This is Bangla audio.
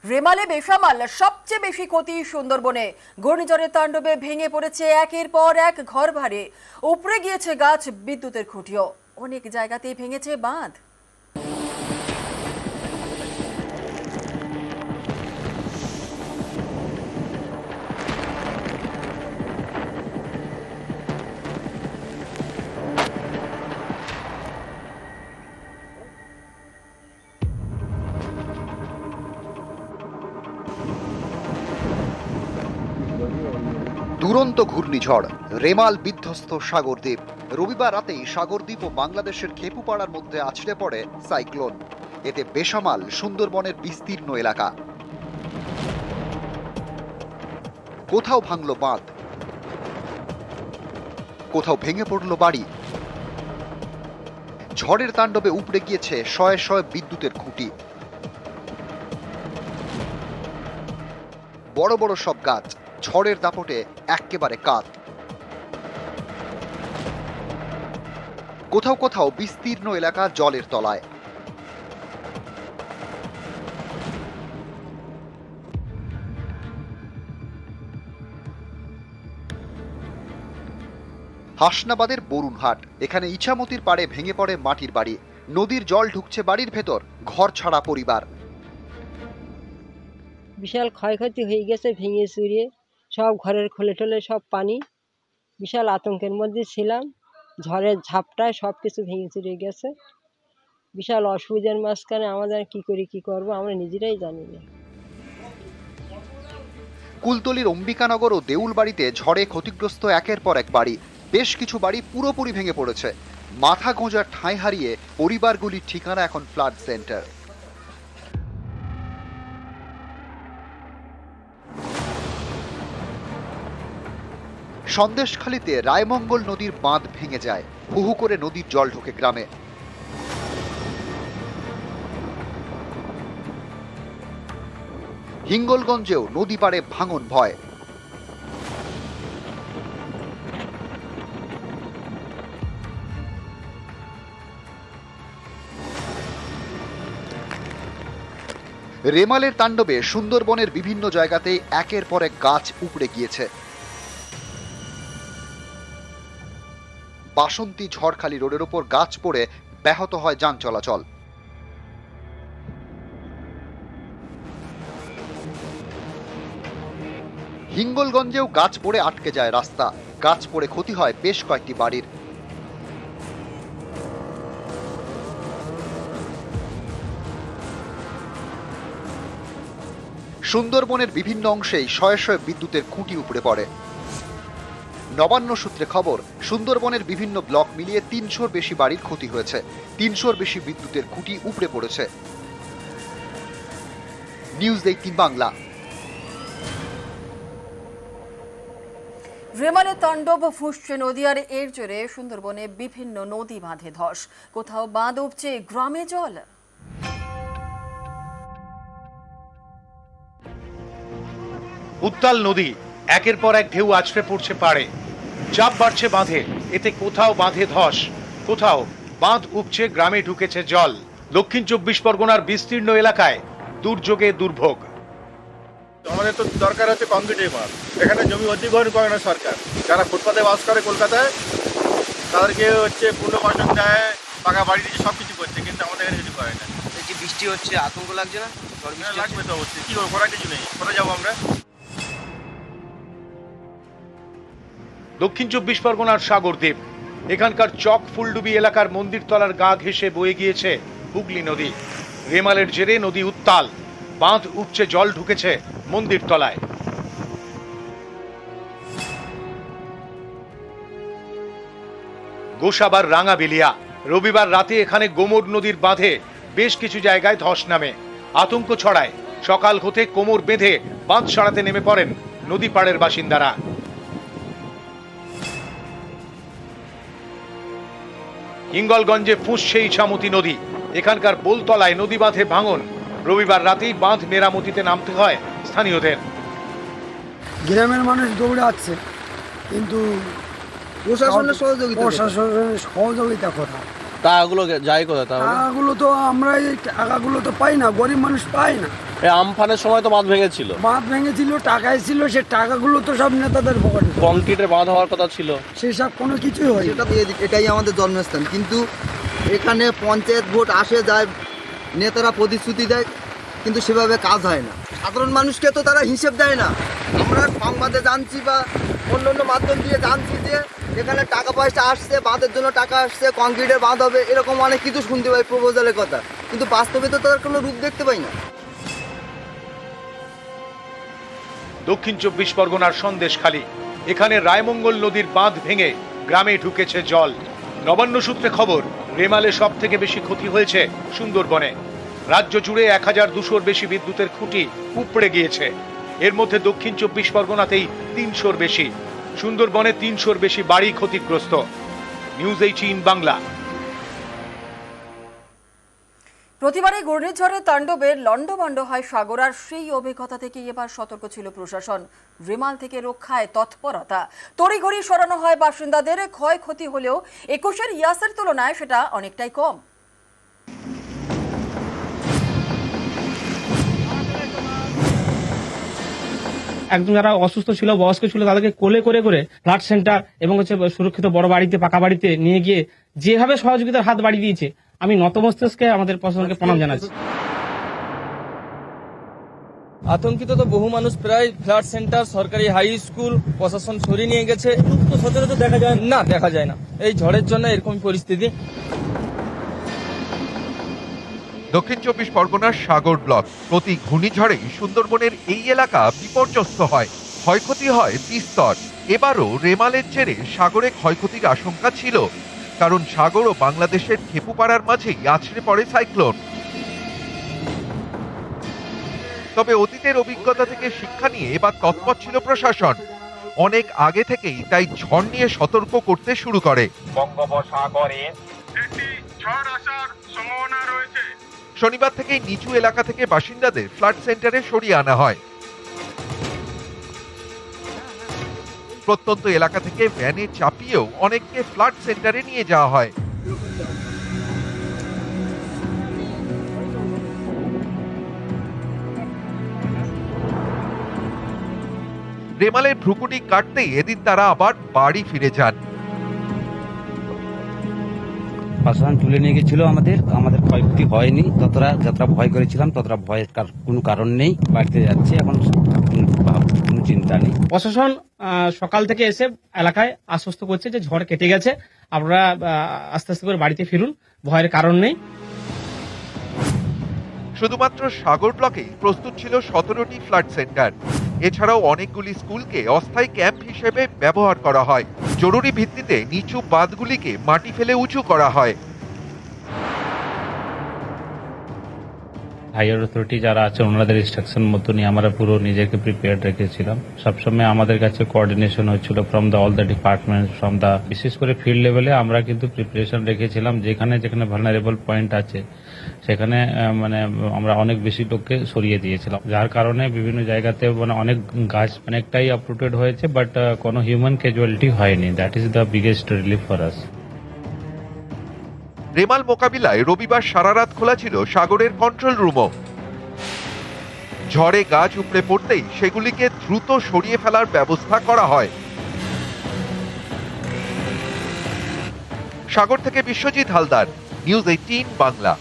রেমালে বেসামাল সবচেয়ে বেশি ক্ষতি সুন্দরবনে। ঘূর্ণিঝড়ের তাণ্ডবে ভেঙে পড়েছে একের পর এক ঘরবাড়ি, উপড়ে গিয়েছে গাছ, বিদ্যুতের খুঁটিও। অনেক জায়গাতেই ভেঙেছে বাঁধ। দুরন্ত ঘূর্ণিঝড় রেমাল বিধ্বস্ত সাগরদ্বীপ। রবিবার রাতেই সাগরদ্বীপ ও বাংলাদেশের খেপুপাড়ার মধ্যে আছড়ে পড়ে সাইক্লোন। এতে বেসামাল সুন্দরবনের বিস্তীর্ণ এলাকা। কোথাও ভাঙল বাঁধ, কোথাও ভেঙে পড়ল বাড়ি। ঝড়ের তাণ্ডবে উপড়ে গিয়েছে শয়ে শয়ে বিদ্যুতের খুঁটি। বড় বড় সব গাছ ঝড়ের দাপটে একেবারে কাত। কোথাও কোথাও বিস্তীর্ণ এলাকা জলের তলায়। হাসনাবাদের বরুণহাট, এখানে ইছামতির পাড়ে ভেঙে পড়ে মাটির বাড়ি। নদীর জল ঢুকছে বাড়ির ভেতর, ঘর ছাড়া পরিবার। বিশাল ক্ষয়ক্ষতি হয়ে গেছে, ভেঙে চুরিয়ে সব ঘরের খোলে টোলে সব পানি। বিশাল আতঙ্কের মধ্যে ছিলাম, ঝড়ের ঝাপটায় সব কিছু ভেঙে চুরিয়ে গেছে। বিশাল অসুবিধার মাঝখানে আমাদের কি করব আমরা নিজেরাই জানি না। কুলতলির অম্বিকানগর ও দেউলবাড়িতে ঝড়ে ক্ষতিগ্রস্ত একের পর এক বাড়ি। বেশ কিছু বাড়ি পুরোপুরি ভেঙে পড়েছে। মাথা গোঁজার ঠাঁই হারিয়ে পরিবারগুলির ঠিকানা এখন ফ্লাড সেন্টার। সন্দেশখালীতে রায়মঙ্গল নদীর বাঁধ ভেঙে যায়, হু হু করে নদীর জল ঢোকে গ্রামে। হিঙ্গলগঞ্জেও নদী পাড়ে ভাঙন ভয়। রেমালের তাণ্ডবে সুন্দরবনের বিভিন্ন জায়গাতেই একের পর এক গাছ উপড়ে গিয়েছে। বাসন্তী ঝড়খালি রোডের ওপর গাছ পড়ে ব্যাহত হয় যান চলাচল। হিঙ্গলগঞ্জেও গাছ পড়ে আটকে যায় রাস্তা। গাছ পড়ে ক্ষতি হয় বেশ কয়েকটি বাড়ির। সুন্দরবনের বিভিন্ন অংশেই শয়ে শয়ে বিদ্যুতের খুঁটি উপড়ে পড়ে। নবান্ন সূত্রে খবর, সুন্দরবনের বিভিন্ন ব্লক মিলিয়ে ৩০০-র বেশি বাড়ির ক্ষতি হয়েছে। ৩০০-র বেশি বিদ্যুতের খুঁটি উপড়ে পড়েছে। নিউজ 18 বাংলা। রেমালে তাণ্ডব ফুঁসছে নদী, আর এর জোরে সুন্দরবনে বিভিন্ন নদী বাঁধে ধস। কোথাও বাঁধ উপচে গ্রামে জল। উত্তাল নদী, একের পর এক ঢেউ আছড়ে পড়ছে পাড়ে। চাপ বাড়ছে বাঁধে, এতে কোথাও বাঁধে ধস, কোথাও বাঁধ উপচে গ্রামে ঢুকেছে জল। দক্ষিণ 24 পরগনার বিস্তীর্ণ এলাকায় দুর্যোগে দুর্ভোগ। আমাদের তো দরকার হচ্ছে কংক্রিটের মাল। এখানে জমি অধিগ্রহণ করে না সরকার। যারা ফুটপাতে বাস করে কলকাতায়, তাদেরকে হচ্ছে পুনর্বাসন দেয়, পাকা বাড়ি দিয়ে সব কিছু করছে, কিন্তু আমাদের এখানে কিছু করে না। এই যে বৃষ্টি হচ্ছে, আতঙ্ক লাগছে না? লাগবে তো অবশ্যই। কি করবো, করার কিছু নেই, কোথায় যাবো আমরা? দক্ষিণ 24 পরগনার সাগরদ্বীপ, এখানকার চক ফুলডুবি এলাকার মন্দির তলার গা ঘেঁষে বয়ে গিয়েছে হুগলি নদী। রেমালের জেরে নদী উত্তাল, বাঁধ উপচে জল ঢুকেছে মন্দির তলায়। গোসাবার রাঙাবেলিয়া, রবিবার রাতে এখানে গোমর নদীর বাঁধে বেশ কিছু জায়গায় ধস নামে। আতঙ্ক ছড়ায়। সকাল হতে কোমর বেঁধে বাঁধ সারাতে নেমে পড়েন নদী পাড়ের বাসিন্দারা। হিঙ্গলগঞ্জে ফুঁসছে ইছামতি নদী, এখানকার বোলতলায় নদী বাঁধে ভাঙন। রবিবার রাতেই বাঁধ মেরামতিতে নামতে হয় স্থানীয়দের। গ্রামের মানুষ দৌড়ে আসছে, কিন্তু প্রশাসনের সহযোগিতা কোথায়? টাকাগুলো যায় কোথায়? টাকাগুলো তো আমরা এই টাকাগুলো তো পাই না, গরিব মানুষ পাই না। এই আমফানের সময় তো বাঁধ ভেঙেছিল, বাঁধ ভেঙেছিল, টাকা এসেছিল, সে টাকাগুলো তো সব নেতাদের পকেটে, কংক্রিটের বাঁধ হওয়ার কথা ছিল, সেসব কোনো কিছুই হয় সেটা তো এটাই আমাদের জন্মস্থান, কিন্তু এখানে পঞ্চায়েত ভোট আসে যায়, নেতারা প্রতিশ্রুতি দেয়, কিন্তু সেভাবে কাজ হয় না। সাধারণ মানুষকে তো তারা হিসেব দেয় না। আমরা সংবাদে জানছি বা অন্য অন্য মাধ্যম দিয়ে জানছি যে এখানে টাকা পয়সা আসছে, বাঁধের জন্য টাকা আসছে, কংক্রিটের বাঁধ হবে, এরকম অনেক কিছু শুনতে পাই প্রপোজালের কথা, কিন্তু বাস্তবে তো তার কোনো রূপ দেখতে পাই না। দক্ষিণ 24 পরগনার সন্দেশখালী, এখানে রায়মঙ্গল নদীর বাঁধ ভেঙে গ্রামে ঢুকেছে জল। নবান্ন সূত্রে খবর, রেমালে সব থেকে বেশি ক্ষতি হয়েছে সুন্দরবনে। রাজ্য জুড়ে 1200-র বেশি বিদ্যুতের খুঁটি উপড়ে গিয়েছে। এর মধ্যে দক্ষিণ 24 পরগনাতেই 300-র বেশি, সুন্দরবনে 300-র বেশি বাড়ি ক্ষতিগ্রস্ত। নিউজ 18 বাংলা। প্রতিবারে ঘূর্ণিঝড়ের তাণ্ডবে লন্ডভন্ড হয় সাগর, আর সেই অভিজ্ঞতা থেকে এবার সতর্ক ছিল প্রশাসন। রেমাল থেকে রক্ষায় তৎপরতা, তড়িঘড়ি সরানো হয় বাসিন্দাদের। ক্ষয়ক্ষতি হলেও 21-এর ইয়াসের তুলনায় সেটা অনেকটাই কম। একদম যারা অসুস্থ ছিল, বয়স্ক ছিল, তাদেরকে কোলে করে করে ফ্লাড সেন্টার এবং সুরক্ষিত বড় বাড়িতে, পাকা বাড়িতে নিয়ে গিয়ে যেভাবে সহযোগিতার হাত বাড়িয়ে দিয়েছে, আমি নতমস্তকে আমাদের প্রশাসনকে প্রণাম জানাচ্ছি। আতঙ্কিত তো বহু মানুষ, প্রায় ফ্লাড সেন্টার, সরকারি হাই স্কুল প্রশাসন সরিয়ে নিয়ে গেছে। সচরাচর দেখা যায় না, দেখা যায় না। এই ঝড়ের জন্য এরকম পরিস্থিতি। দক্ষিণ 24 পরগনার সাগর ব্লক, প্রতি ঘূর্ণিঝড়েই সুন্দরবনের এই এলাকা বিপর্যস্ত হয়, ক্ষয়ক্ষতি হয় বিস্তর। এবারও রেমালের জেরে সাগরে ক্ষয়ক্ষতির আশঙ্কা ছিল, কারণ সাগর ও বাংলাদেশের খেপুপাড়ার মাঝেই আছড়ে পড়ে সাইক্লোন। তবে অতীতের অভিজ্ঞতা থেকে শিক্ষা নিয়ে এবার তৎপর ছিল প্রশাসন। অনেক আগে থেকেই তাই ঝড় নিয়ে সতর্ক করতে শুরু করে। বঙ্গোপসাগরে ঝড় আসার সম্ভাবনা রয়েছে। শনিবার থেকেই নিচু এলাকা থেকে বাসিন্দাদের ফ্লাড সেন্টারে সরিয়ে আনা হয়। প্রত্যন্ত এলাকা থেকে ভ্যানে চাপিয়েও অনেককে ফ্লাড সেন্টারে নিয়ে যাওয়া হয়। রেমালের ভ্রুকুটি কাটতেই এদিন তারা আবার বাড়ি ফিরে যান। প্রশাসন তুলে নিয়ে গেছিল আমাদের ক্ষয়ক্ষতি হয়নি। যতটা ভয় করেছিলাম ততটা ভয়ের কোনো কারণ নেই। বাড়িতে যাচ্ছে, এখন কোনো চিন্তা নেই। প্রশাসন সকাল থেকে এসে এলাকায় আশ্বস্ত করছে যে ঝড় কেটে গেছে, আপনারা আস্তে আস্তে করে বাড়িতে ফিরুন, ভয়ের কারণ নেই। শুধুমাত্র সাগর ব্লকে প্রস্তুত ছিল 17টি ফ্লাড সেন্টার। এছাড়াও অনেকগুলি স্কুলকে অস্থায়ী ক্যাম্প হিসেবে ব্যবহার করা হয়। জরুরি ভিত্তিতে নিচু বাঁধগুলিকে মাটি ফেলে উঁচু করা হয়। হাইয়ার অথরিটি যারা আছে ওনাদের ইনস্ট্রাকশন মতনই আমরা পুরো নিজেকে প্রিপেয়ার্ড রেখেছিলাম। সবসময় আমাদের কাছে কোঅর্ডিনেশন হচ্ছিল from the all the department, from the, বিশেষ করে ফিল্ড লেভেলে আমরা কিন্তু প্রিপারেশন রেখেছিলাম। যেখানে যেখানে ভালনারেবল পয়েন্ট আছে সেখানে আমরা অনেক বেশি লোককে সরিয়ে দিয়েছিলাম, যার কারণে বিভিন্ন জায়গাতে অনেক গাছ অনেকটাই আপরুটেড হয়েছে, বাট কোনো হিউম্যান ক্যাজুয়ালিটি হয়নি। That is the biggest relief for us. Remal মোকাবিলায় রবিবার সারা রাত খোলা ছিল সাগরের কন্ট্রোল রুমও। ঝড়ে গাছ উপড়ে পড়তেই সেগুলিকে দ্রুত সরিয়ে ফেলার ব্যবস্থা করা হয়। সাগর থেকে বিশ্বজিৎ হালদার, নিউজ 18 বাংলা।